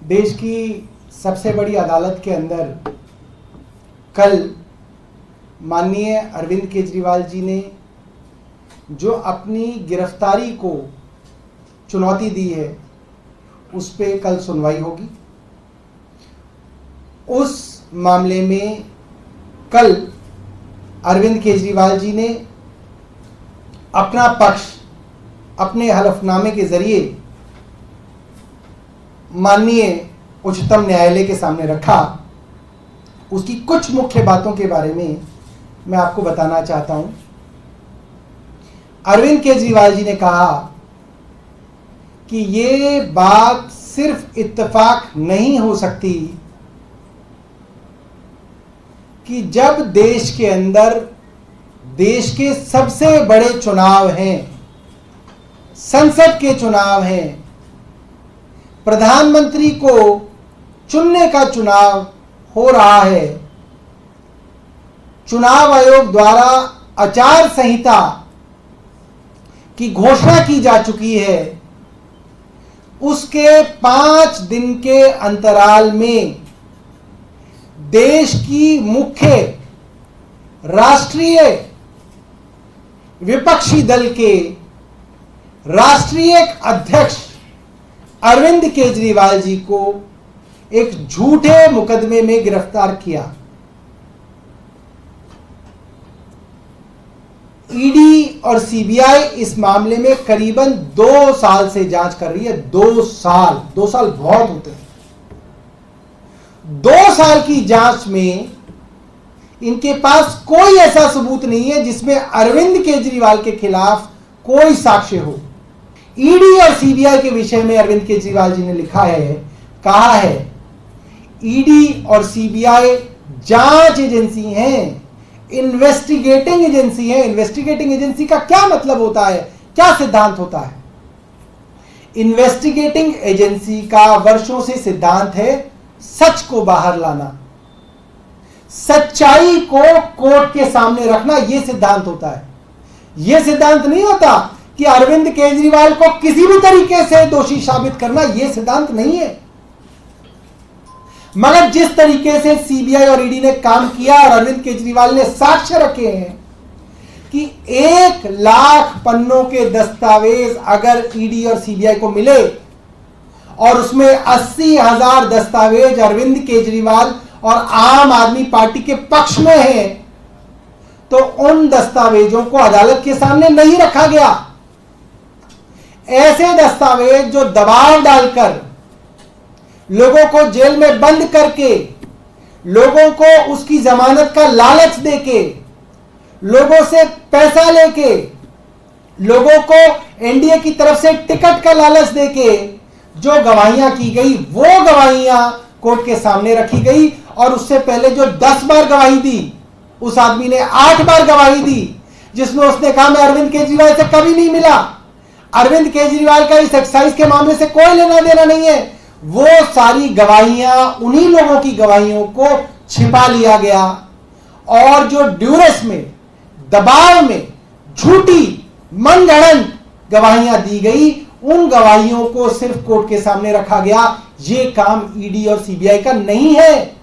देश की सबसे बड़ी अदालत के अंदर कल माननीय अरविंद केजरीवाल जी ने जो अपनी गिरफ्तारी को चुनौती दी है, उस पे कल सुनवाई होगी। उस मामले में कल अरविंद केजरीवाल जी ने अपना पक्ष अपने हलफनामे के जरिए माननीय उच्चतम न्यायालय के सामने रखा। उसकी कुछ मुख्य बातों के बारे में मैं आपको बताना चाहता हूं। अरविंद केजरीवाल जी ने कहा कि ये बात सिर्फ इत्तेफाक नहीं हो सकती कि जब देश के अंदर देश के सबसे बड़े चुनाव हैं, संसद के चुनाव हैं, प्रधानमंत्री को चुनने का चुनाव हो रहा है, चुनाव आयोग द्वारा आचार संहिता की घोषणा की जा चुकी है, उसके 5 दिन के अंतराल में देश की मुख्य राष्ट्रीय विपक्षी दल के राष्ट्रीय अध्यक्ष अरविंद केजरीवाल जी को एक झूठे मुकदमे में गिरफ्तार किया। ईडी और सीबीआई इस मामले में करीबन 2 साल से जांच कर रही है। 2 साल बहुत होते हैं। 2 साल की जांच में इनके पास कोई ऐसा सबूत नहीं है जिसमें अरविंद केजरीवाल के खिलाफ कोई साक्ष्य हो। ईडी और सीबीआई के विषय में अरविंद केजरीवाल जी ने लिखा है, कहा है, ईडी और सीबीआई जांच एजेंसी हैं, इन्वेस्टिगेटिंग एजेंसी है। इन्वेस्टिगेटिंग एजेंसी का क्या मतलब होता है, क्या सिद्धांत होता है? इन्वेस्टिगेटिंग एजेंसी का वर्षों से सिद्धांत है सच को बाहर लाना, सच्चाई को कोर्ट के सामने रखना। यह सिद्धांत होता है। यह सिद्धांत नहीं होता कि अरविंद केजरीवाल को किसी भी तरीके से दोषी साबित करना। यह सिद्धांत नहीं है। मगर जिस तरीके से सीबीआई और ईडी ने काम किया और अरविंद केजरीवाल ने साक्ष्य रखे हैं कि 1 लाख पन्नों के दस्तावेज अगर ईडी और सीबीआई को मिले और उसमें 80,000 दस्तावेज अरविंद केजरीवाल और आम आदमी पार्टी के पक्ष में है, तो उन दस्तावेजों को अदालत के सामने नहीं रखा गया। ऐसे दस्तावेज जो दबाव डालकर, लोगों को जेल में बंद करके, लोगों को उसकी जमानत का लालच देके, लोगों से पैसा लेके, लोगों को एनडीए की तरफ से टिकट का लालच देके जो गवाहियां की गई, वो गवाहियां कोर्ट के सामने रखी गई। और उससे पहले जो 10 बार गवाही दी, उस आदमी ने 8 बार गवाही दी, जिसमें उसने कहा मैं अरविंद केजरीवाल से कभी नहीं मिला, अरविंद केजरीवाल का इस एक्साइज के मामले से कोई लेना देना नहीं है। वो सारी गवाहियां, उन्हीं लोगों की गवाहियों को छिपा लिया गया और जो ड्यूरेस में, दबाव में झूठी मनगढ़ंत गवाहियां दी गई, उन गवाहियों को सिर्फ कोर्ट के सामने रखा गया। ये काम ईडी और सीबीआई का नहीं है।